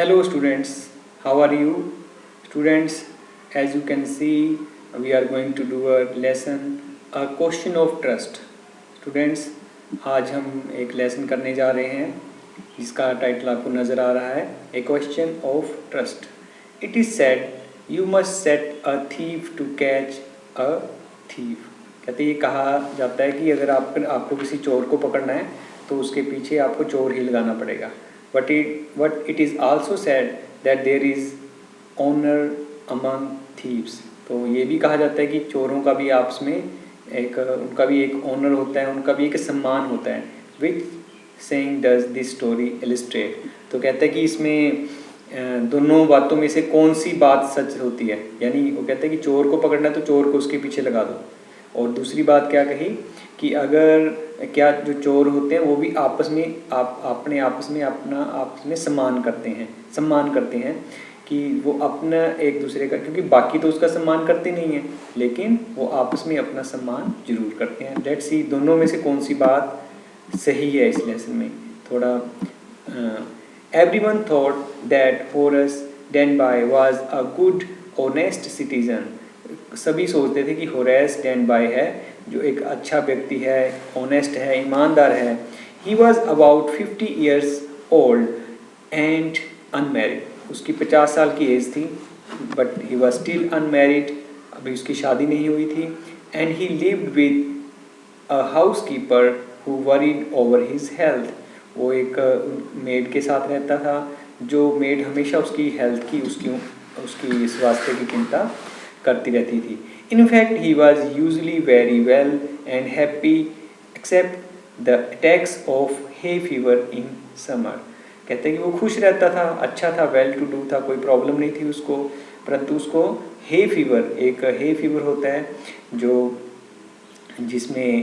Hello students, how are you? Students, as you can see, we are going to do a lesson, a question of trust. Students, आज हम एक lesson करने जा रहे हैं जिसका टाइटल आपको नज़र आ रहा है, a question of trust. It is said you must set a thief to catch a thief. कहते ये कहा जाता है कि अगर आपको किसी चोर को पकड़ना है तो उसके पीछे आपको चोर ही लगाना पड़ेगा. But it is also said that there is honor among thieves. तो ये भी कहा जाता है कि चोरों का भी आपस में उनका भी एक ऑनर होता है, उनका भी एक सम्मान होता है. Which saying does this story illustrate? तो कहता है कि इसमें दोनों बातों में से कौन सी बात सच होती है. यानी वो कहता है कि चोर को पकड़ना है तो चोर को उसके पीछे लगा दो. और दूसरी बात क्या कही कि अगर क्या जो चोर होते हैं वो भी आपस में आपस में सम्मान करते हैं कि वो अपना एक दूसरे का, क्योंकि बाकी तो उसका सम्मान करते नहीं हैं लेकिन वो आपस में अपना सम्मान जरूर करते हैं. लेट्स सी दोनों में से कौन सी बात सही है इस लेसन में. थोड़ा everyone thought that Horace Denby was a good honest citizen. सभी सोचते थे कि होरेस डेनबाय है जो एक अच्छा व्यक्ति है, ऑनेस्ट है, ईमानदार है. He was about 50 years old and unmarried. उसकी 50 साल की एज थी but he was still unmarried. अभी उसकी शादी नहीं हुई थी. And he lived with a house keeper who worried over his health. वो एक मेड के साथ रहता था जो मेड हमेशा उसकी हेल्थ की उसकी स्वास्थ्य की चिंता करती रहती थी. In fact, he was usually very well and happy except the attacks of hay fever in summer. कहते हैं कि वो खुश रहता था, अच्छा था, वेल टू डू था, कोई प्रॉब्लम नहीं थी उसको, परंतु उसको हे फीवर होता है जो जिसमें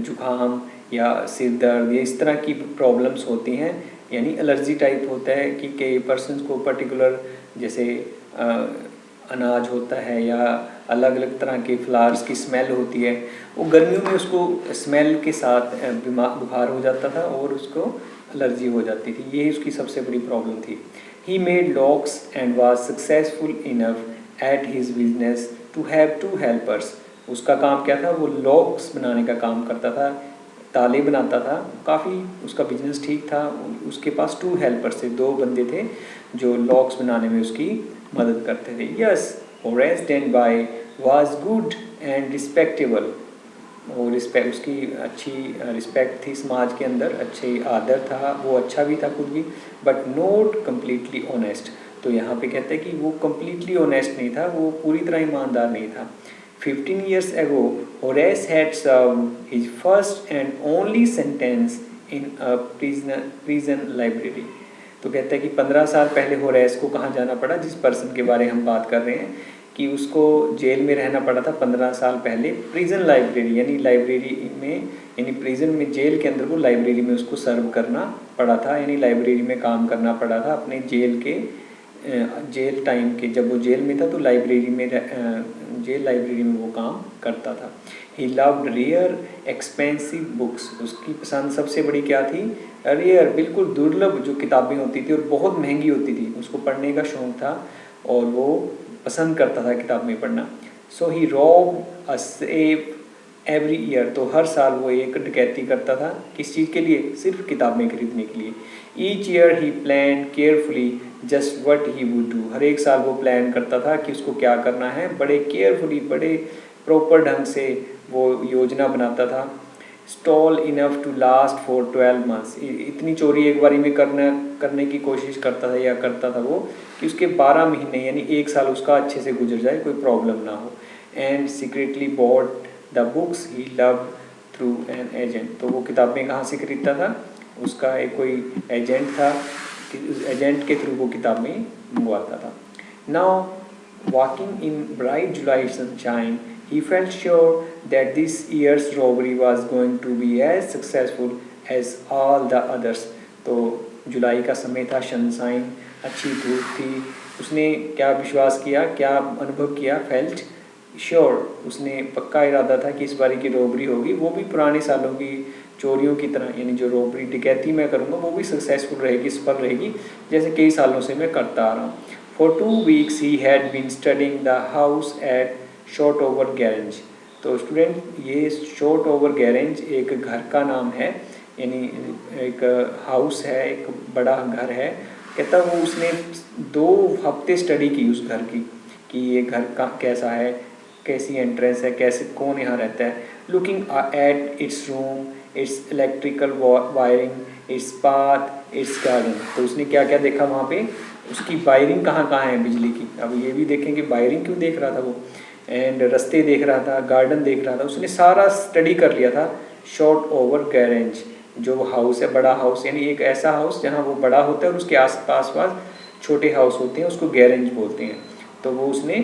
जुकाम या सिर दर्द या इस तरह की प्रॉब्लम्स होती हैं. यानी एलर्जी टाइप होता है कि कई पर्सनस को पर्टिकुलर जैसे अनाज होता है या अलग अलग तरह के फ्लावर्स की स्मेल होती है, वो गर्मियों में उसको स्मेल के साथ बुखार हो जाता था और उसको एलर्जी हो जाती थी. यही उसकी सबसे बड़ी प्रॉब्लम थी. He made locks and was successful enough at his business to have 2 helpers. उसका काम क्या था, वो लॉक्स बनाने का काम करता था, ताले बनाता था. काफ़ी उसका बिजनेस ठीक था. उसके पास 2 हेल्पर्स थे, 2 बंदे थे जो लॉक्स बनाने में उसकी मदद करते थे. Yes, Horace Denby was good and respectable. और उसकी अच्छी रिस्पेक्ट थी समाज के अंदर, अच्छे आदर था, वो अच्छा भी था खुद भी, बट नॉट कम्प्लीटली ऑनेस्ट. तो यहाँ पे कहते हैं कि वो कम्प्लीटली ऑनेस्ट नहीं था, वो पूरी तरह ईमानदार नहीं था. 15 years ago, Horace had served his first and only sentence in a prison library. तो कहता है कि 15 साल पहले होरेस को कहाँ जाना पड़ा, जिस पर्सन के बारे हम बात कर रहे हैं कि उसको जेल में रहना पड़ा था 15 साल पहले. प्रिजन लाइब्रेरी यानी लाइब्रेरी में, यानी प्रिजन में जेल के अंदर वो लाइब्रेरी में उसको सर्व करना पड़ा था, यानी लाइब्रेरी में काम करना पड़ा था अपने जेल टाइम के. जब वो जेल में था तो जेल लाइब्रेरी में वो काम करता था. He loved rare expensive books. उसकी पसंद सबसे बड़ी क्या थी, रेयर, बिल्कुल दुर्लभ जो किताबें होती थी और बहुत महंगी होती थी, उसको पढ़ने का शौक़ था और वो पसंद करता था किताबें पढ़ना. So he rob a safe every year. तो हर साल वो एक डकैती करता था. किस चीज़ के लिए, सिर्फ किताबें खरीदने के लिए. Each year he plan carefully just what he would do. हर एक साल वो प्लान करता था कि उसको क्या करना है, बड़े केयरफुली, बड़े प्रॉपर ढंग से वो योजना बनाता था. Stole enough to last for 12 months. इतनी चोरी एक बारी में करने की कोशिश करता था वो कि उसके 12 महीने यानी 1 साल उसका अच्छे से गुजर जाए, कोई प्रॉब्लम ना हो. And secretly bought the books he love through an agent. तो वो किताबें कहाँ से खरीदता था, उसका एक कोई एजेंट था, उस एजेंट के थ्रू वो किताबें मंगवाता था. Now walking in bright July sunshine, he felt sure that this year's robbery was going to be as successful as all the others. तो जुलाई का समय था, सनशाइन, अच्छी धूप थी. उसने क्या विश्वास किया, क्या अनुभव किया, फेल्ट श्योर, उसने पक्का इरादा था कि इस बारी की रॉबरी होगी, वो भी पुराने सालों की चोरियों की तरह, यानी जो रॉबरी डकैती मैं करूँगा वो भी सक्सेसफुल रहेगी, सफल रहेगी, जैसे कई सालों से मैं करता आ रहा हूँ। For 2 weeks he had been studying the house at short over garage. तो स्टूडेंट, ये शॉर्ट ओवर गैरेंज एक घर का नाम है, यानी एक हाउस है, एक बड़ा घर है। कहता वो उसने 2 हफ्ते स्टडी की उस घर की, कि ये घर का कैसा है, कैसी एंट्रेंस है, कैसे कौन यहाँ रहता है। Looking at its room, it's electrical wiring, its path, it's garden. तो उसने क्या क्या देखा वहाँ पे, उसकी वायरिंग कहाँ कहाँ है बिजली की। अब ये भी देखें कि वायरिंग क्यों देख रहा था वो, एंड रास्ते देख रहा था, गार्डन देख रहा था, उसने सारा स्टडी कर लिया था। शॉर्ट ओवर गैरेंज, जो हाउस है, बड़ा हाउस, यानी एक ऐसा हाउस जहाँ वो बड़ा होता है और उसके आस पास छोटे हाउस होते हैं, उसको गैरेंज बोलते हैं। तो वो उसने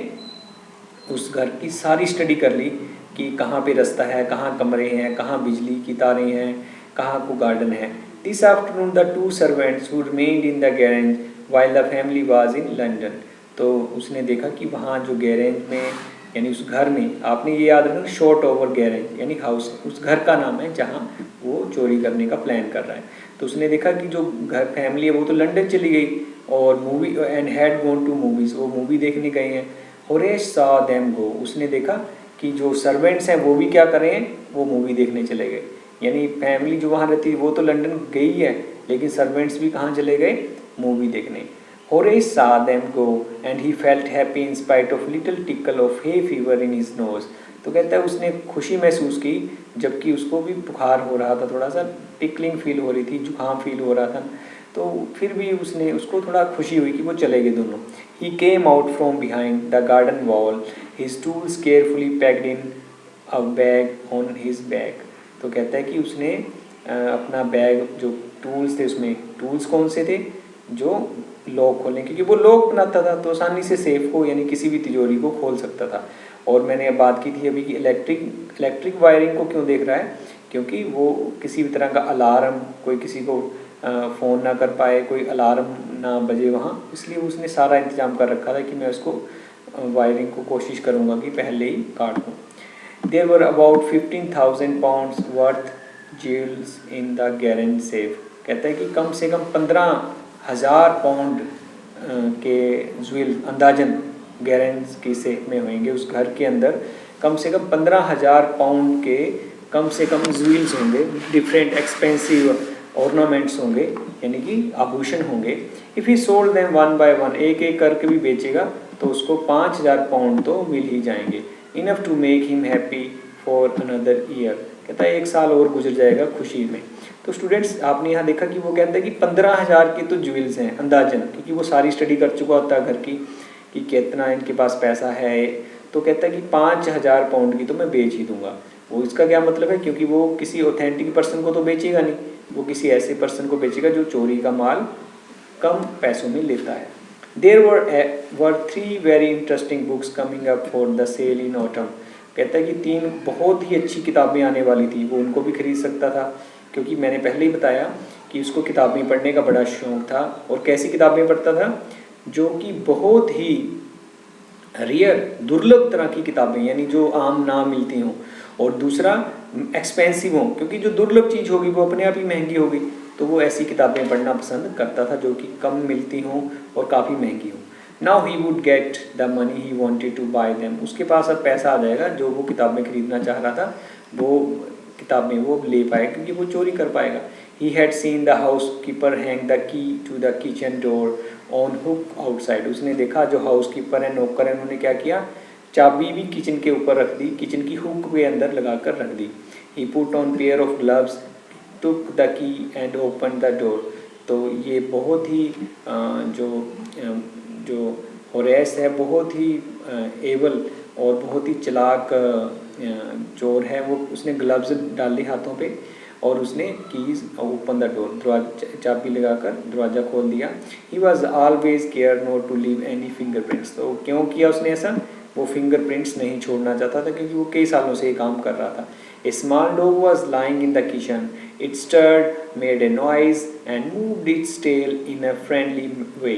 उस घर की सारी स्टडी कर ली कि कहाँ पे रास्ता है, कहाँ कमरे हैं, कहाँ बिजली की तारें हैं, कहाँ को गार्डन है। This afternoon the 2 servants who remained in the garage while the family was in London। तो उसने देखा कि वहाँ जो गैरेज में, यानी उस घर में, आपने ये याद रखना शॉर्ट ओवर गैरेज यानी हाउस उस घर का नाम है जहाँ वो चोरी करने का प्लान कर रहा है। तो उसने देखा कि जो घर फैमिली है वो तो लंदन चली गई और movie and had gone to movies, वो मूवी देखने गए हैं। होरेश सॉ देम गो, उसने देखा कि जो सर्वेंट्स हैं वो भी क्या कर रहे हैं, वो मूवी देखने चले गए। यानी फैमिली जो वहाँ रहती है वो तो लंदन गई है, लेकिन सर्वेंट्स भी कहाँ चले गए, मूवी देखने। Horace saw them go and he felt happy in spite of little tickle of hay fever in his nose. तो कहता है उसने खुशी महसूस की, जबकि उसको भी बुखार हो रहा था, थोड़ा सा टिकलिंग फील हो रही थी, जुकाम फील हो रहा था। तो फिर भी उसको थोड़ा खुशी हुई कि वो चले गए दोनों। He came out from behind the garden wall, his tools carefully packed in a bag on his back. तो कहता है कि उसने अपना बैग, जो टूल्स थे उसमें, टूल्स कौन से थे, जो लॉक खोलने, क्योंकि वो लॉक बनाता था तो आसानी से सेफ को, यानी किसी भी तिजोरी को खोल सकता था। और मैंने अब बात की थी अभी कि इलेक्ट्रिक वायरिंग को क्यों देख रहा है, क्योंकि वो किसी भी तरह का अलार्म, कोई किसी को फ़ोन ना कर पाए, कोई अलार्म ना बजे वहाँ, इसलिए उसने सारा इंतज़ाम कर रखा था कि मैं उसको वायरिंग को कोशिश करूँगा कि पहले ही काट दूँ। There were about 15,000 pounds worth jewels in the garage safe. कहता है कि कम से कम 15,000 पाउंड के ज्वेल अंदाजन गैरेज की सेफ में होंगे। उस घर के अंदर कम से कम 15,000 पाउंड के कम से कम ज्वेल्स होंगे, डिफरेंट एक्सपेंसिव ऑर्नामेंट्स होंगे, यानी कि आभूषण होंगे। If he sold them one by one, एक एक करके भी बेचेगा तो उसको 5,000 पाउंड तो मिल ही जाएंगे। Enough to make him happy for another year. कहता है 1 साल और गुजर जाएगा खुशी में। तो स्टूडेंट्स, आपने यहाँ देखा कि वो कहता है कि 15,000 के तो ज्वेल्स हैं अंदाजन, क्योंकि वो सारी स्टडी कर चुका होता है घर की कि कितना इनके पास पैसा है। तो कहता है कि 5,000 पाउंड की तो मैं बेच ही दूंगा। वो इसका क्या मतलब है, क्योंकि वो किसी ऑथेंटिक पर्सन को तो बेचेगा नहीं, वो किसी ऐसे पर्सन को बेचेगा जो चोरी का माल कम पैसों में लेता है। There were 3 very interesting books coming up for the sale in autumn. कहता है कि 3 बहुत ही अच्छी किताबें आने वाली थी, वो उनको भी खरीद सकता था, क्योंकि मैंने पहले ही बताया कि उसको किताबें पढ़ने का बड़ा शौक़ था। और कैसी किताबें पढ़ता था, जो कि बहुत ही रियर, दुर्लभ तरह की किताबें, यानी जो आम ना मिलती हों, और दूसरा एक्सपेंसिव हों, क्योंकि जो दुर्लभ चीज़ होगी वो अपने आप ही महंगी होगी। तो वो ऐसी किताबें पढ़ना पसंद करता था जो कि कम मिलती हों और काफ़ी महंगी हों। Now he would get the money he wanted to buy them. उसके पास अब पैसा आ जाएगा, जो वो किताबें खरीदना चाह रहा था वो किताबें वो ले पाएगा, क्योंकि वो चोरी कर पाएगा। He had seen the housekeeper hang the key to the kitchen door on hook outside. उसने देखा जो हाउस कीपर है, नौकर है, उन्होंने क्या किया, चाबी भी किचन के ऊपर रख दी, किचन की हुक के अंदर लगा कर रख दी। He put on pair of gloves, took the key and open the door. तो ये बहुत ही जो होरेस है, बहुत ही एबल और बहुत ही चालाक चोर है। वो उसने ग्लव्स डाले हाथों पे और उसने कीज ओपन द डोर, दरवाजा चाबी लगाकर दरवाज़ा खोल दिया। He was always care not to leave any fingerprints. तो क्यों किया उसने ऐसा, वो फिंगरप्रिंट्स नहीं छोड़ना चाहता था, क्योंकि वो कई सालों से ये काम कर रहा था। A small dog was lying in the kitchen, it stirred, made a noise and moved its tail in a friendly way.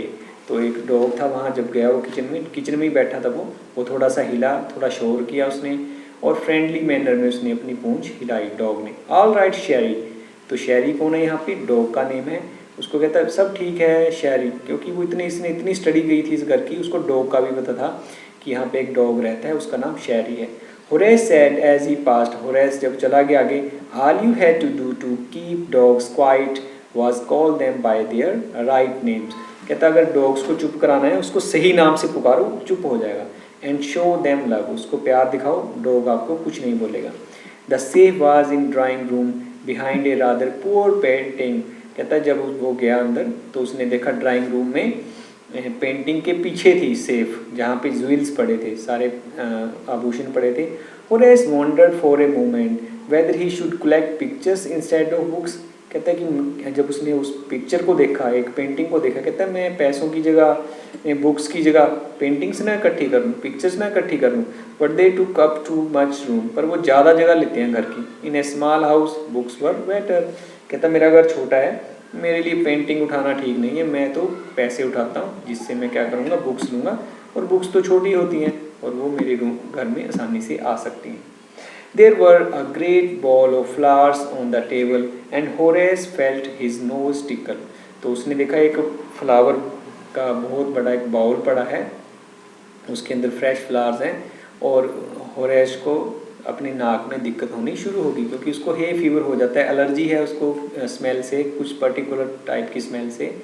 तो एक डॉग था वहाँ, जब गया वो किचन में ही बैठा था, वो थोड़ा सा हिला, थोड़ा शोर किया उसने, और फ्रेंडली मैनर में उसने अपनी पूंछ हिलाई डॉग ने। ऑल राइट शेरी, तो शेरी कौन है यहाँ पे? डॉग का नेम है। उसको कहता है सब ठीक है शेरी, क्योंकि वो इसने इतनी स्टडी गई थी इस घर की, उसको डॉग का भी पता था कि यहाँ पे एक डॉग रहता है, उसका नाम शेरी है। Horace said as he passed, Horace जब चला गया आगे, all you had to do to keep dogs quiet was call them by their right names। कहता अगर डॉग्स को चुप कराना है उसको सही नाम से पुकारो, चुप हो जाएगा। एंड शो देम लव, उसको प्यार दिखाओ, डॉग आपको कुछ नहीं बोलेगा। The safe was in drawing room behind a rather poor painting. कहता है जब वो गया अंदर तो उसने देखा ड्राइंग रूम में पेंटिंग के पीछे थी सेफ, जहाँ पे ज्वेल्स पड़े थे, सारे आभूषण पड़े थे। Horace wondered for a moment whether he should collect pictures instead of books. कहता है कि जब उसने उस पिक्चर को देखा, एक पेंटिंग को देखा, कहता है मैं पैसों की जगह, बुक्स की जगह पेंटिंग्स ना इकट्ठी कर लूँ, पिक्चर्स ना इकट्ठी कर लूँ। But they took up too much room, पर वो ज़्यादा जगह लेते हैं घर की। In a small house books were better. कहता मेरा घर छोटा है, मेरे लिए पेंटिंग उठाना ठीक नहीं है, मैं तो पैसे उठाता हूँ जिससे मैं क्या करूँगा, बुक्स लूँगा, और बुक्स तो छोटी होती हैं और वो मेरे रूम घर में आसानी से आ सकती हैं। There were a great ball of flowers on the table and Horace felt his nose tickle। तो उसने देखा एक फ्लावर का बहुत बड़ा एक बाउल पड़ा है, उसके अंदर फ्रेश फ्लावर्स हैं, और होरेस को अपनी नाक में दिक्कत होनी शुरू होगी, क्योंकि उसको हे फीवर हो जाता है, एलर्जी है उसको स्मेल से, कुछ पर्टिकुलर टाइप की स्मेल से।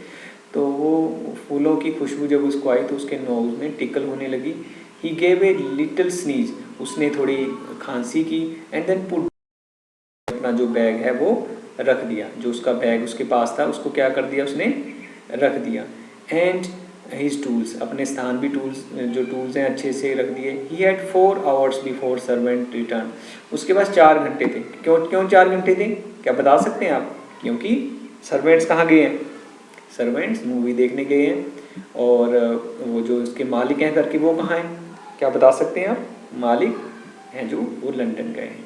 तो वो फूलों की खुशबू जब उसको आई तो उसके नोज में टिकल होने लगी। He gave a little sneeze, उसने थोड़ी खांसी की। एंड देन पुट, अपना जो बैग है वो रख दिया, जो उसका बैग उसके पास था उसको क्या कर दिया, उसने रख दिया। एंड हिज टूल्स, अपने स्थान भी टूल्स, जो टूल्स हैं अच्छे से रख दिए। He had 4 hours before servant return, उसके पास 4 घंटे थे। क्यों 4 घंटे थे, क्या बता सकते हैं आप? क्योंकि सर्वेंट्स कहाँ गए हैं? सर्वेंट्स मूवी देखने गए हैं, और वो जो उसके मालिक हैं घर के वो कहाँ हैं, क्या बता सकते हैं आप? मालिक हैं जो वो लंदन गए हैं।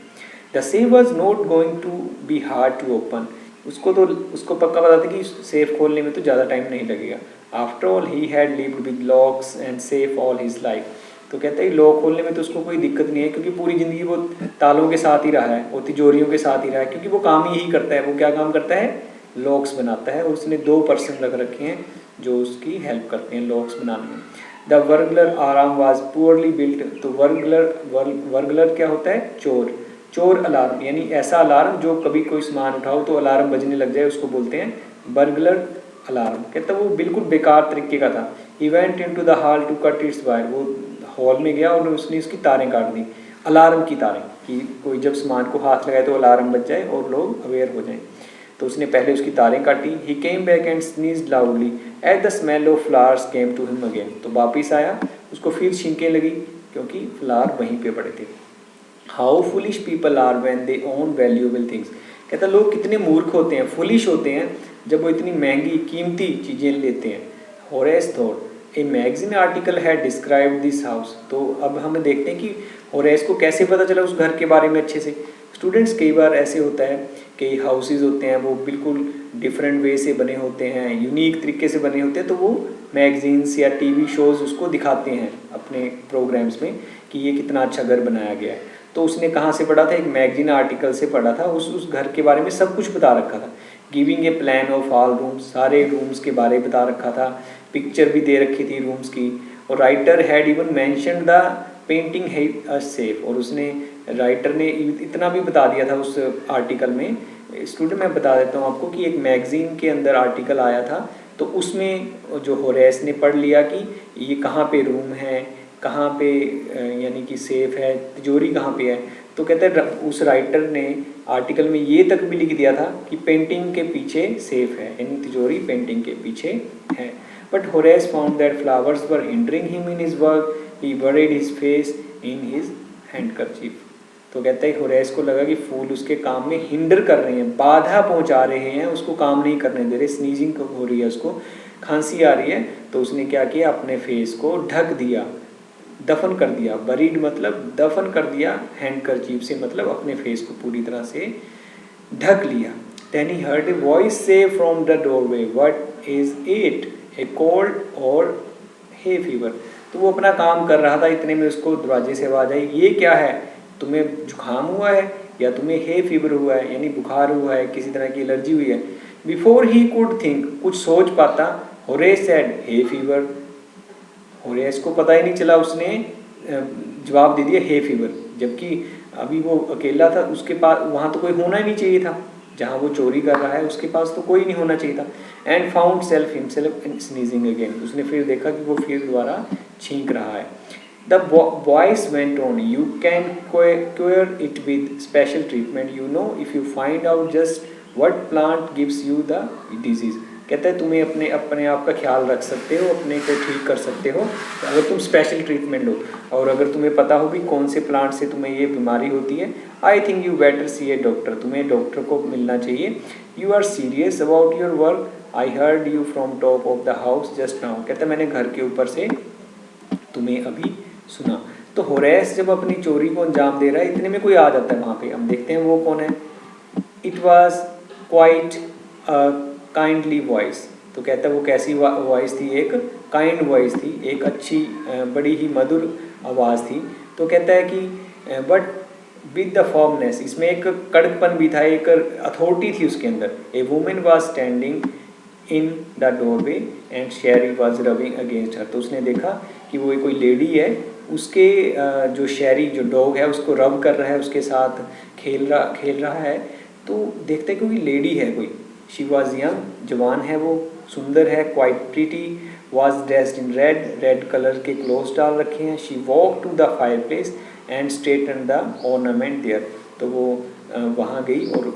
The safe was not going to be hard to open, उसको पक्का पता था कि सेफ खोलने में तो ज़्यादा टाइम नहीं लगेगा। After all he had lived with locks and safe all his life. तो कहते हैं लॉक खोलने में तो उसको कोई दिक्कत नहीं है, क्योंकि पूरी ज़िंदगी वो तालों के साथ ही रहा है, वो तिजोरियों के साथ ही रहा है, क्योंकि वो काम यही करता है। वो क्या काम करता है? लॉक्स बनाता है, और उसने 2 पर्सन रख रखे हैं जो उसकी हेल्प करते हैं लॉक्स बनाने में। The burglar alarm was poorly built. तो वर्गलर क्या होता है? चोर। चोर अलार्म यानी ऐसा अलार्म जो कभी कोई सामान उठाओ तो अलार्म बजने लग जाए, उसको बोलते हैं बर्गलर अलार्म। कहता वो बिल्कुल बेकार तरीके का था। He went into the hall to cut its wire, वो हॉल में गया और उसने उसकी तारें काट दी, अलार्म की तारें, कि कोई जब सामान को हाथ लगाए तो अलार्म बज जाए और लोग अवेयर हो जाएं। तो उसने पहले उसकी तारें काटी। He came back and sneezed loudly at the smell of flowers came to him again. तो वापिस आया, उसको फिर छींकें लगी, क्योंकि फ्लावर वहीं पे पड़े थे। How foolish people are when they own valuable things. कहता लोग कितने मूर्ख होते हैं, फुलिश होते हैं जब वो इतनी महंगी कीमती चीज़ें लेते हैं। Horace thought a magazine article had described this house. तो अब हम देखते हैं कि होरेस को कैसे पता चला उस घर के बारे में अच्छे से। स्टूडेंट्स कई बार ऐसे होता है, कई हाउसेज होते हैं वो बिल्कुल डिफरेंट वे से बने होते हैं, यूनिक तरीके से बने होते हैं, तो वो मैगजीन्स या टीवी शोज़ उसको दिखाते हैं अपने प्रोग्राम्स में कि ये कितना अच्छा घर बनाया गया है। तो उसने कहाँ से पढ़ा था? एक मैगजीन आर्टिकल से पढ़ा था। उस घर के बारे में सब कुछ बता रखा था। Giving a plan of all rooms, सारे रूम्स के बारे में बता रखा था, पिक्चर भी दे रखी थी रूम्स की। और writer had even mentioned the painting है अ सेफ, और उसने राइटर ने इतना भी बता दिया था उस आर्टिकल में। स्टूडेंट मैं बता देता हूँ आपको कि एक मैगजीन के अंदर आर्टिकल आया था, तो उसमें जो होरेस ने पढ़ लिया कि ये कहाँ पे रूम है, कहाँ पे यानी कि सेफ है, तिजोरी कहाँ पे है। तो कहते हैं उस राइटर ने आर्टिकल में ये तक भी लिख दिया था कि पेंटिंग के पीछे सेफ है, यानी तिजोरी पेंटिंग के पीछे है। But Horace found that flowers were hindering him in his work, he buried his face in his handkerchief. तो कहते हैं होरेस को लगा कि फूल उसके काम में हिंडर कर रहे हैं, बाधा पहुंचा रहे हैं, उसको काम नहीं करने दे रहे, स्नीजिंग हो रही है, उसको खांसी आ रही है। तो उसने क्या किया, अपने फेस को ढक दिया, दफन कर दिया। बरीड मतलब दफन कर दिया, हैंडकरचीफ से मतलब अपने फेस को पूरी तरह से ढक लिया। Then he heard a voice say from the doorway, what is it? A cold or hay fever? तो वो अपना काम कर रहा था, इतने में उसको दरवाजे से आवाज आई, ये क्या है, तुम्हें जुकाम हुआ है या तुम्हें हे फीवर हुआ है यानी बुखार हुआ है, किसी तरह की एलर्जी हुई है। बिफोर ही कुड थिंक, कुछ सोच पाता, Horace said hay fever. Horace को पता ही नहीं चला, उसने जवाब दे दिया हे फीवर, जबकि अभी वो अकेला था, उसके पास वहाँ तो कोई होना ही नहीं चाहिए था, जहाँ वो चोरी कर रहा है उसके पास तो कोई नहीं होना चाहिए था। And found self himself sneezing again, उसने फिर देखा कि वो फिर दोबारा छींक रहा है। The voice went on, you can cure it with special treatment, you know, if you find out just what plant gives you the disease। कहता है तुम्हें अपने आप का ख्याल रख सकते हो, अपने को ठीक कर सकते हो अगर तुम स्पेशल ट्रीटमेंट लो, और अगर तुम्हें पता हो कि कौन से प्लांट से तुम्हें ये बीमारी होती है। I think you better see a doctor, तुम्हें डॉक्टर को मिलना चाहिए। You are serious about your work, I heard you from top of the house just now. कहता है मैंने घर के ऊपर से तुम्हें अभी सुना। तो होरेस जब अपनी चोरी को अंजाम दे रहा है, इतने में कोई आ जाता है वहाँ पे, हम देखते हैं वो कौन है। It was quite kindly voice. तो कहता है वो कैसी वॉइस थी, एक काइंड वॉइस थी, एक अच्छी बड़ी ही मधुर आवाज़ थी। तो कहता है कि बट विद द फॉर्मनेस, इसमें एक कड़कपन भी था, एक अथॉरिटी थी उसके अंदर। A woman was standing in the doorway and Sherry was rubbing against her. तो उसने देखा कि वो कोई लेडी है, उसके जो शेरी जो डॉग है उसको रब कर रहा है, उसके साथ खेल रहा है। तो देखते हैं कोई लेडी है कोई। शी वॉज यंग, जवान है वो, सुंदर है, quite pretty, was dressed in red, red colour के क्लोथ्स डाल रखे हैं। She walk to the fireplace and straighten the ornament there. तो वो वहाँ गई और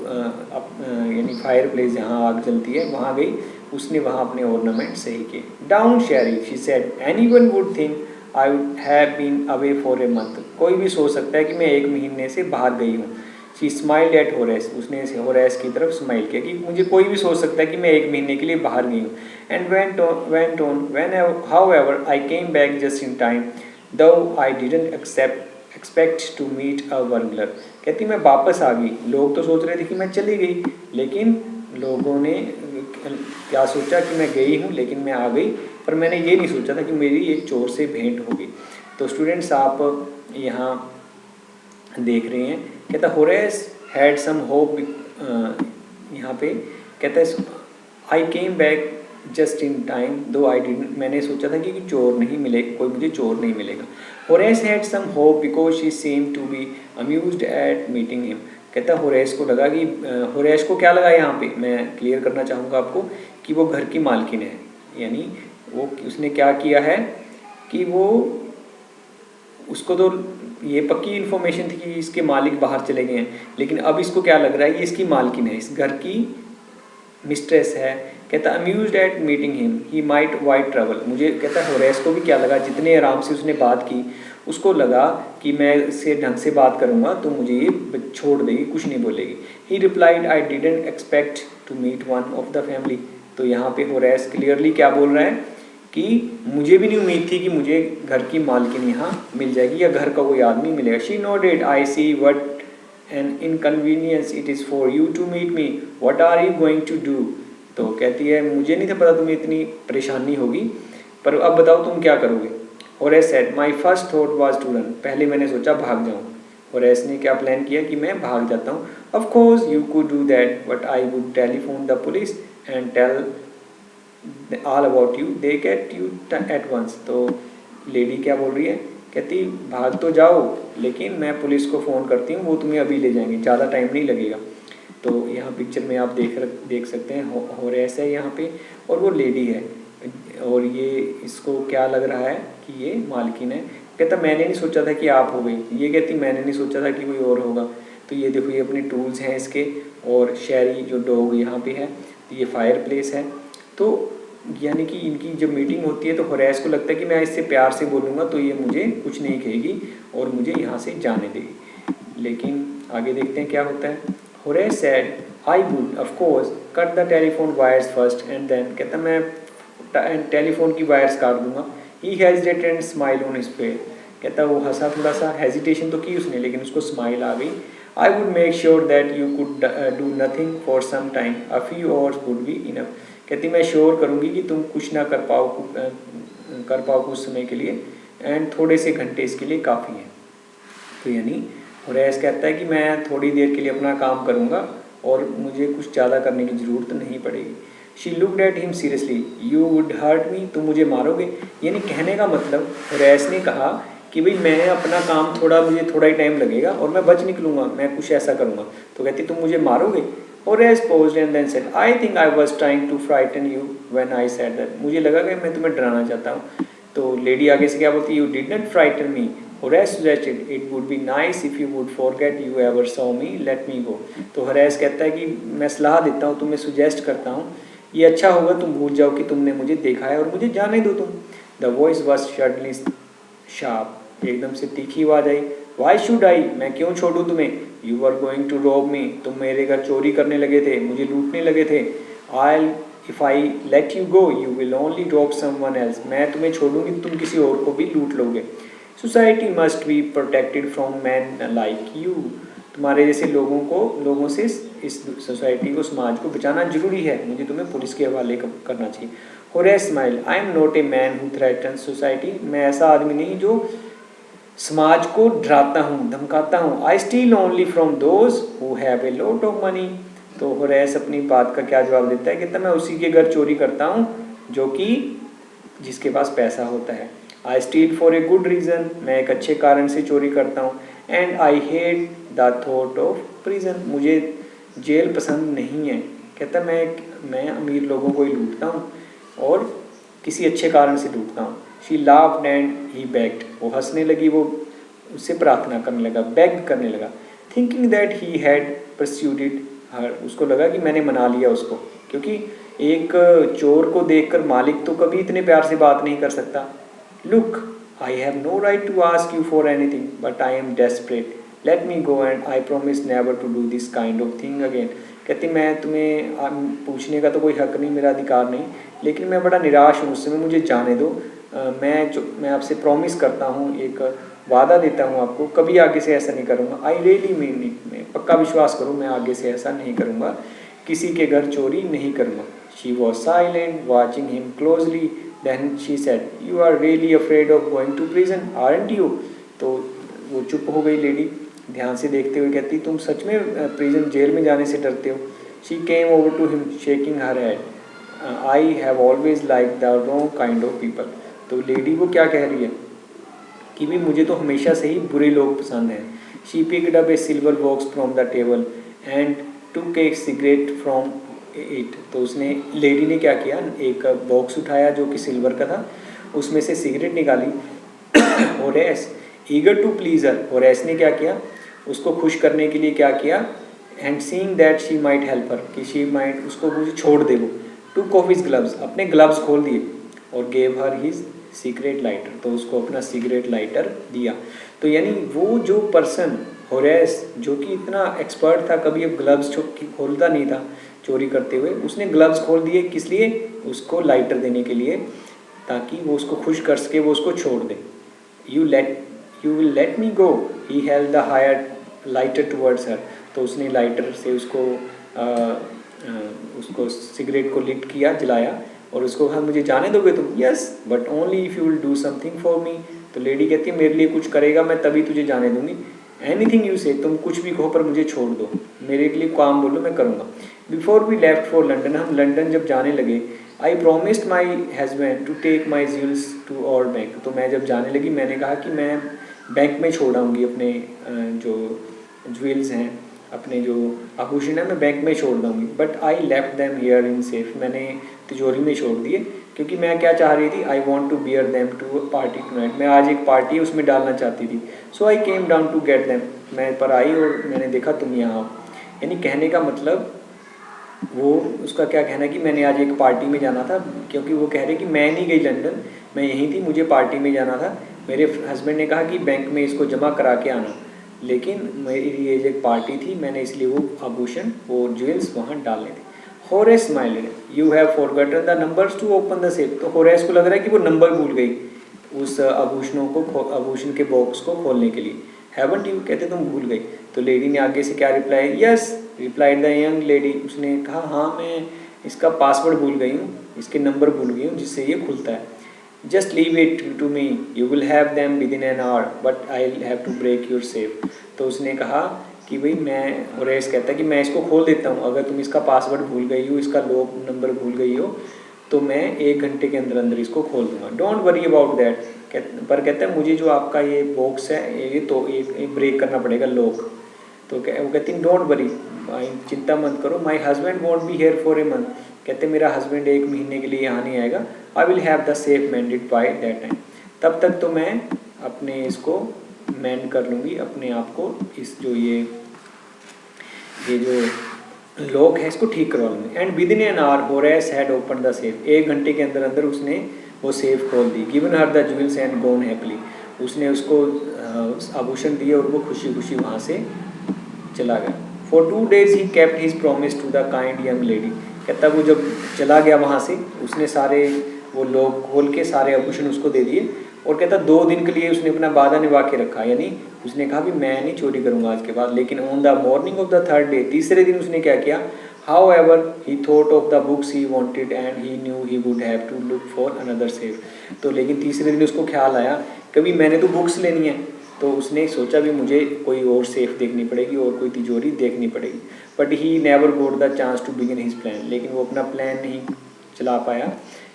यानी फायर प्लेस जहाँ आग जलती है वहाँ गई, उसने वहाँ अपने ऑर्नामेंट सही किए। Down Sherry, she said, anyone would think I would have been away for a month. कोई भी सोच सकता है कि मैं 1 महीने से बाहर गई हूँ। शी स्माइल्ड एट होरेस, उसने होरेस की तरफ स्माइल किया कि मुझे कोई भी सोच सकता है कि मैं 1 महीने के लिए बाहर गई हूँ। And went on when however I came back just in time though I didn't expect to meet a burglar. कहती मैं वापस आ गई, लोग तो सोच रहे थे कि मैं चली गई, लेकिन लोगों ने क्या सोचा कि मैं गई हूँ लेकिन मैं आ गई, पर मैंने ये नहीं सोचा था कि मेरी एक चोर से भेंट होगी। तो स्टूडेंट्स आप यहाँ देख रहे हैं, कहता होरेस हैड सम होप, यहाँ पे कहता है I came back just in time though I didn't, मैंने सोचा था कि चोर नहीं मिलेगा, कोई मुझे चोर नहीं मिलेगा। Horace had some hope because she seem to be amused at meeting him. कहता होरेस को लगा कि होरेस को क्या लगा, यहाँ पे मैं क्लियर करना चाहूँगा आपको कि वो घर की मालकिन है, यानी वो उसने क्या किया है कि वो उसको तो ये पक्की इन्फॉर्मेशन थी कि इसके मालिक बाहर चले गए हैं, लेकिन अब इसको क्या लग रहा है ये इसकी मालकिन है, इस घर की मिस्ट्रेस है। कहता amused at meeting him he might white trouble. मुझे कहता होरेस को भी क्या लगा, जितने आराम से उसने बात की उसको लगा कि मैं इससे ढंग से बात करूँगा तो मुझे ये छोड़ देगी, कुछ नहीं बोलेगी। He replied I didn't expect to meet one of the family. तो यहाँ पे होरेस क्लियरली क्या बोल रहा है कि मुझे भी नहीं उम्मीद थी कि मुझे घर की मालकिन यहाँ मिल जाएगी या घर का कोई आदमी मिलेगा। She nodded I see what an inconvenience it is for you to meet me, what are you going to do. तो कहती है मुझे नहीं था पता तुम्हें इतनी परेशानी होगी, पर अब बताओ तुम क्या करोगे। Horace said my first thought was to run, पहले मैंने सोचा भाग जाऊँ। होरेस ने क्या प्लान किया कि मैं भाग जाता हूँ। Of course you could do that but I would telephone the police and tell all about you, they get you at once. तो लेडी क्या बोल रही है, कहती भाग तो जाओ लेकिन मैं पुलिस को फ़ोन करती हूँ, वो तुम्हें अभी ले जाएंगे, ज़्यादा टाइम नहीं लगेगा। तो यहाँ पिक्चर में आप देख सकते हैं होरेस है यहाँ पे और वो लेडी है, और ये इसको क्या लग रहा है कि ये मालकिन है। कहता मैंने नहीं सोचा था कि आप हो गई, ये कहती मैंने नहीं सोचा था कि कोई और होगा। तो ये देखो ये अपने टूल्स हैं इसके, और शेरी जो डॉग यहाँ पे है, ये फायर प्लेस है। तो यानी कि इनकी जब मीटिंग होती है तो होरेस को लगता है कि मैं इससे प्यार से बोलूँगा तो ये मुझे कुछ नहीं कहेगी और मुझे यहाँ से जाने देगी। लेकिन आगे देखते हैं क्या होता है। Horace said I would of course cut the telephone wires first and then, कहता मैं टेलीफोन की वायर्स काट दूंगा। He hesitated and smile on his face, कहता वो हंसा, थोड़ा सा हेजिटेशन तो की उसने लेकिन उसको स्माइल आ गई। I would make sure that you could do nothing for some time, a few hours would be enough. कहती मैं श्योर करूँगी कि तुम कुछ ना कर पाओ कुछ समय के लिए, एंड थोड़े से घंटे इसके लिए काफ़ी हैं। तो यानी होरेस कहता है कि मैं थोड़ी देर के लिए अपना काम करूँगा और मुझे कुछ ज़्यादा करने की ज़रूरत नहीं पड़ेगी। She looked at him seriously, you would hurt me, तुम मुझे मारोगे। यानी कहने का मतलब होरेस ने कहा कि भाई मैं अपना काम मुझे थोड़ा ही टाइम लगेगा और मैं बच निकलूँगा, मैं कुछ ऐसा करूँगा। तो कहती तुम मुझे मारोगे। Horace paused and then said, I think I was trying to frighten you when I said that. मुझे लगा कि मैं तुम्हें डराना चाहता हूँ। तो लेडी आगे से क्या बोलती है, you did not frighten me. Horace suggested, it would be nice if you would forget you ever saw me. Let me go. तो होरेस कहता है कि मैं सलाह देता हूँ, तुम्हें सुजेस्ट करता हूँ, ये अच्छा होगा तुम भूल जाओ कि तुमने मुझे देखा है और मुझे जाने दो तुम। The voice was suddenly sharp, एकदम से तीखी आवाज आई। वाई शुड आई, मैं क्यों छोड़ूं तुम्हें। You are going to rob me, तुम मेरे घर चोरी करने लगे थे, मुझे लूटने लगे थे। If I let you go you will only rob someone else, मैं तुम्हें छोड़ूंगी तो तुम किसी और को भी लूट लोगे। Society must be protected from man like you, तुम्हारे जैसे लोगों से इस सोसाइटी को, समाज को बचाना जरूरी है, मुझे तुम्हें पुलिस के हवाले करना चाहिए। Horace smile, I am not a man who threatens society, मैं ऐसा आदमी नहीं जो समाज को डराता हूँ, धमकाता हूँ। I steal only from those who have a lot of money. तो होरेस अपनी बात का क्या जवाब देता है, कहता मैं उसी के घर चोरी करता हूँ जो कि जिसके पास पैसा होता है। I steal for a good reason, मैं एक अच्छे कारण से चोरी करता हूँ। And I hate the thought of prison, मुझे जेल पसंद नहीं है। कहता मैं अमीर लोगों को ही लूटता हूँ और किसी अच्छे कारण से लूटता हूँ। She laughed and he bagged, वो हंसने लगी, वो उससे प्रार्थना करने लगा, बेग करने लगा। थिंकिंग दैट ही हैड परस्यूडेड हर, उसको लगा कि मैंने मना लिया उसको, क्योंकि एक चोर को देखकर मालिक तो कभी इतने प्यार से बात नहीं कर सकता। Look, I have no right to ask you for anything but I am desperate, let me go and I promise never to do this kind of thing again. कहती मैं तुम्हें पूछने का तो कोई हक नहीं, मेरा अधिकार नहीं, लेकिन मैं बड़ा निराश हूँ उस समय, मुझे जाने दो। मैं आपसे प्रॉमिस करता हूँ, एक वादा देता हूँ आपको, कभी आगे से ऐसा नहीं करूँगा। आई रियली मीन इट, मैं पक्का विश्वास करूँ, मैं आगे से ऐसा नहीं करूँगा, किसी के घर चोरी नहीं करूँगा। She was silent watching him closely, then she said, you are really afraid of going to prison aren't you. तो वो चुप हो गई लेडी, ध्यान से देखते हुए कहती तुम सच में प्रिजन जेल में जाने से डरते हो। She came over to him shaking her head, I have always like the wrong kind of people. तो लेडी वो क्या कह रही है कि भी मुझे तो हमेशा से ही बुरे लोग पसंद हैं। She picked up A silver box from the table and took A cigarette from it. तो उसने, लेडी ने क्या किया, एक बॉक्स उठाया जो कि सिल्वर का था, उसमें से सिगरेट निकाली। Horace eager to please her, Horace ने क्या किया, उसको खुश करने के लिए क्या किया, and seeing that she might help her, कि शी माइट, उसको मुझे छोड़ दे वो, टुक ऑफ हिज ग्लव्स, अपने ग्लव्स खोल दिए, और gave her his secret lighter, तो उसको अपना सिगरेट लाइटर दिया। तो यानी वो जो पर्सन होरेस जो कि इतना एक्सपर्ट था, कभी अब ग्लव्स खोलता नहीं था चोरी करते हुए, उसने ग्लव्स खोल दिए, किस लिए, उसको लाइटर देने के लिए, ताकि वो उसको खुश कर सके, वो उसको छोड़ दे। You will let me go, he held the higher lighter towards her, तो उसने लाइटर से उसको सिगरेट को लिट किया, जलाया, और उसको कहा मुझे जाने दोगे तुम। Yes but only if you will do something for me. तो लेडी कहती है मेरे लिए कुछ करेगा मैं तभी तुझे जाने दूंगी। एनीथिंग यू से, तुम कुछ भी कहो पर मुझे छोड़ दो, मेरे के लिए काम बोलो मैं करूँगा। Before we left for London, हम लंदन जब जाने लगे, I promised my husband to take my jewels to our bank. तो मैं जब जाने लगी मैंने कहा कि मैं बैंक में छोड़ आऊँगी अपने जो ज्वेल्स हैं, अपने जो आभूषण है, मैं बैंक में छोड़ दूँगी। But I left them here in safe, मैंने तिजोरी में छोड़ दिए, क्योंकि मैं क्या चाह रही थी, I want to wear them to party too, मैं आज एक पार्टी उसमें डालना चाहती थी। So I came down to get them, मैं पर आई और मैंने देखा तुम यहाँ हो। यानी कहने का मतलब वो, उसका क्या कहना है कि मैंने आज एक पार्टी में जाना था, क्योंकि वो कह रहे कि मैं नहीं गई लंदन, मैं यहीं थी, मुझे पार्टी में जाना था। मेरे हस्बैंड ने कहा कि बैंक में इसको जमा करा के आना, लेकिन मेरी ये एक पार्टी थी, मैंने इसलिए वो आभूषण, वो ज्वेल्स वहाँ डालने थे। Horace smiled, you have forgotten the numbers to open the safe. तो होरेस को लग रहा है कि वो नंबर भूल गई उस आभूषण के बॉक्स को खोलने के लिए। हैवंट यू, कहते तुम भूल गई। तो लेडी ने आगे से क्या reply, yes replied the young lady, उसने कहा हाँ मैं इसका पासवर्ड भूल गई हूँ, इसके नंबर भूल गई हूँ जिससे ये खुलता है। Just leave it to me, you will have them within an hour, but I have to break your safe. तो उसने कहा कि भाई मैं, हुरैस कहता है कि मैं इसको खोल देता हूँ, अगर तुम इसका पासवर्ड भूल गई हो, इसका लॉक नंबर भूल गई हो, तो मैं 1 घंटे के अंदर अंदर इसको खोल दूंगा, डोंट वरी अबाउट दैट। पर कहता है मुझे जो आपका ये बॉक्स है ये तो ये ब्रेक करना पड़ेगा लॉक। तो वो कहती है डोंट वरी, चिंता मत करो, my husband want be here for a month. कहते मेरा हस्बैंड 1 महीने के लिए यहाँ नहीं आएगा, I will have the safe mended by that time. तब तक तो मैं अपने इसको मैंड कर लूँगी, अपने आप को, इस जो ये जो लॉक है इसको ठीक करवा लूँगी। And within an hour Horace had open the safe, 1 घंटे के अंदर अंदर उसने वो सेफ खोल दी। Given her the jewels and gone happily, उसने उसको आभूषण दिए और वो खुशी खुशी वहाँ से चला गया। For 2 days he kept his promise to the kind young lady. कहता वो जब चला गया वहाँ से, उसने सारे वो लॉक खोल के सारे आभूषण उसको दे दिए, और कहता 2 दिन के लिए उसने अपना वादा निभा के रखा, यानी उसने कहा भी मैं नहीं चोरी करूँगा आज के बाद। लेकिन on the morning of the 3rd day, तीसरे दिन उसने क्या किया, however he thought of the books he wanted and he knew he would have to look for another safe. तो लेकिन तीसरे दिन उसको ख्याल आया कभी मैंने तो बुक्स लेनी है, तो उसने सोचा भी मुझे कोई और सेफ देखनी पड़ेगी और कोई तिजोरी देखनी पड़ेगी। But he never got the chance to begin his plan, लेकिन वो अपना प्लान नहीं चला पाया,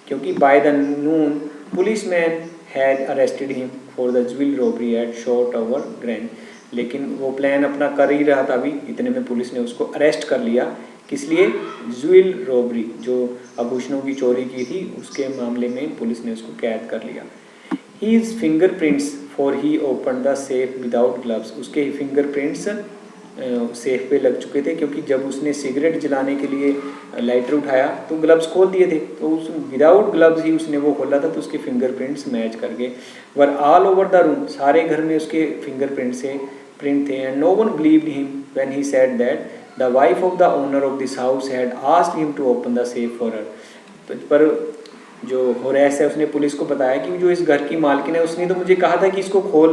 क्योंकि by the noon policeman had arrested him for the jewel robbery at short Over Grand. लेकिन वो प्लान अपना कर ही रहा था अभी, इतने में पुलिस ने उसको अरेस्ट कर लिया। किस लिए? ज्वेल रॉबरी, जो आभूषणों की चोरी की थी उसके मामले में पुलिस ने उसको कैद कर लिया। His fingerprints, for he opened the safe without gloves, उसके फिंगरप्रिंट्स सेफ पे लग चुके थे, क्योंकि जब उसने सिगरेट जलाने के लिए लाइटर उठाया तो ग्लव्स खोल दिए थे, तो उस विदाउट ग्लव्स ही उसने वो खोला था, तो उसके फिंगरप्रिंट्स मैच कर गए। Were all over the room, सारे घर में उसके फिंगरप्रिंट से प्रिंट थे। And no one believed him when he said that the wife of the owner of this house had asked him to open the safe for her. पर जो Horace है उसने पुलिस को बताया कि जो इस घर की मालकिन है उसने तो मुझे कहा था कि इसको खोल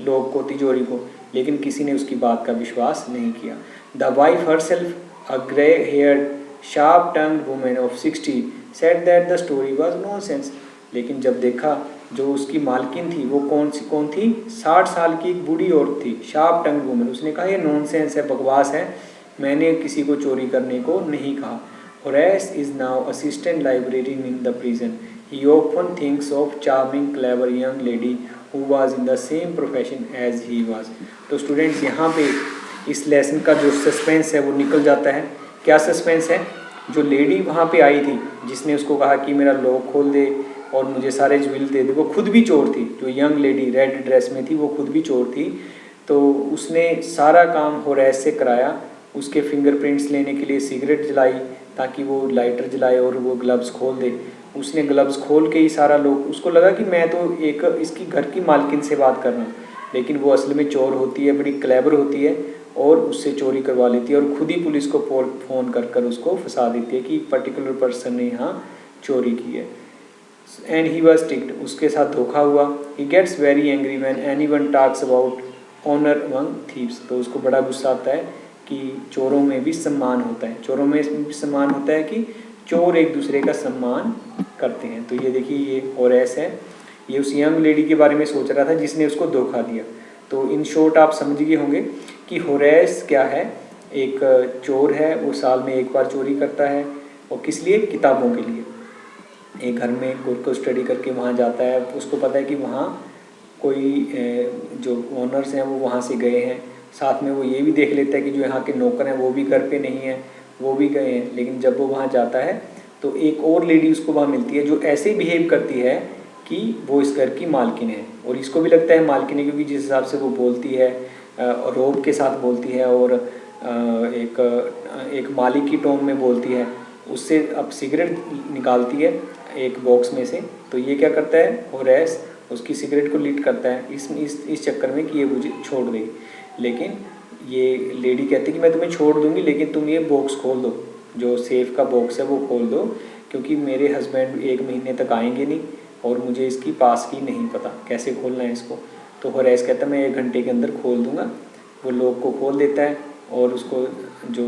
लॉक को, तिजोरी को, लेकिन किसी ने उसकी बात का विश्वास नहीं किया। The wife herself, a grey haired sharp tongued woman of 60, said that the story was nonsense. लेकिन जब देखा जो उसकी मालकिन थी वो कौन थी, 60 साल की एक बूढ़ी औरत थी, शार्प टंग्ड वुमेन। उसने कहा ये नॉनसेंस है, बकवास है, मैंने किसी को चोरी करने को नहीं कहा। Horace is now assistant librarian in the prison. He often thinks of charming, clever young lady who was in the same profession as he was. तो स्टूडेंट्स यहाँ पे इस लेसन का जो सस्पेंस है वो निकल जाता है। क्या सस्पेंस है? जो लेडी वहाँ पे आई थी जिसने उसको कहा कि मेरा लॉक खोल दे और मुझे सारे ज्वेल दे दे, वो खुद भी चोर थी। जो यंग लेडी रेड ड्रेस में थी वो खुद भी चोर थी। तो उसने सारा काम होरेस से कराया, उसके फिंगरप्रिंट्स लेने के लिए सिगरेट जलाई ताकि वो लाइटर जलाए और वो ग्लव्स खोल दे। उसने ग्लव्स खोल के ही सारा लोग, उसको लगा कि मैं तो एक इसकी घर की मालकिन से बात कर रहा हूँ, लेकिन वो असल में चोर होती है, बड़ी क्लेवर होती है और उससे चोरी करवा लेती है और खुद ही पुलिस को फ़ोन कर कर उसको फंसा देती है कि पर्टिकुलर पर्सन ने यहाँ चोरी की है। एंड ही वॉज टिक्ड, उसके साथ धोखा हुआ। He gets very angry when anyone talks about honour among thieves. तो उसको बड़ा गुस्सा आता है कि चोरों में भी सम्मान होता है, चोरों में भी सम्मान होता है कि चोर एक दूसरे का सम्मान करते हैं। तो ये देखिए ये होरेस है, ये उस यंग लेडी के बारे में सोच रहा था जिसने उसको धोखा दिया। तो इन शॉर्ट आप समझ गए होंगे कि होरेस क्या है, एक चोर है, वो साल में एक बार चोरी करता है और किस लिए? किताबों के लिए। एक घर में कोर्ट को स्टडी करके वहाँ जाता है, उसको पता है कि वहाँ कोई जो ओनर्स हैं वो वहाँ से गए हैं, साथ में वो ये भी देख लेता है कि जो यहाँ के नौकर हैं वो भी घर पे नहीं है, वो भी गए हैं। लेकिन जब वो वहाँ जाता है तो एक और लेडी उसको वहाँ मिलती है जो ऐसे बिहेव करती है कि वो इस घर की मालकिन है, और इसको भी लगता है मालकिन है क्योंकि जिस हिसाब से वो बोलती है, रोब के साथ बोलती है और एक मालिक की टोन में बोलती है। उससे अब सिगरेट निकालती है एक बॉक्स में से, तो ये क्या करता है होरेस, उसकी सिगरेट को लीड करता है इस चक्कर में कि ये मुझे छोड़ देगी। लेकिन ये लेडी कहती है कि मैं तुम्हें छोड़ दूंगी, लेकिन तुम ये बॉक्स खोल दो, जो सेफ का बॉक्स है वो खोल दो, क्योंकि मेरे हस्बैंड 1 महीने तक आएंगे नहीं और मुझे इसकी पास की नहीं पता कैसे खोलना है इसको। तो होरेस कहता है मैं 1 घंटे के अंदर खोल दूंगा। वो लॉक को खोल देता है और उसको जो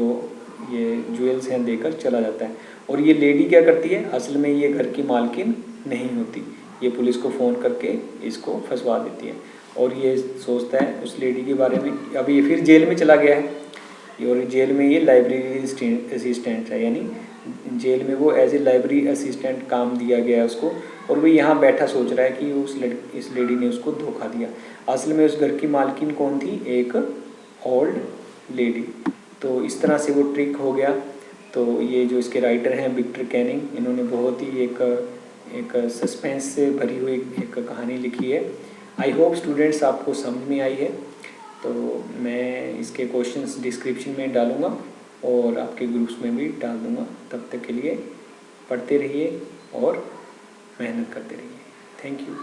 ये ज्वेल्स हैं देकर चला जाता है। और ये लेडी क्या करती है, असल में ये घर की मालकिन नहीं होती, ये पुलिस को फ़ोन करके इसको फंसवा देती है और ये सोचता है उस लेडी के बारे में। अब ये फिर जेल में चला गया है और जेल में ये लाइब्रेरी असिस्टेंट है, यानी जेल में वो एज ए लाइब्रेरी असिस्टेंट काम दिया गया है उसको, और वो यहाँ बैठा सोच रहा है कि इस लेडी ने उसको धोखा दिया। असल में उस घर की मालकिन कौन थी? एक ओल्ड लेडी। तो इस तरह से वो ट्रिक हो गया। तो ये जो इसके राइटर हैं विक्टर कैनिंग, इन्होंने बहुत ही एक सस्पेंस से भरी हुई एक कहानी लिखी है। आई होप स्टूडेंट्स आपको समझ में आई है। तो मैं इसके क्वेश्चंस डिस्क्रिप्शन में डालूँगा और आपके ग्रुप्स में भी डाल दूँगा। तब तक के लिए पढ़ते रहिए और मेहनत करते रहिए। Thank you.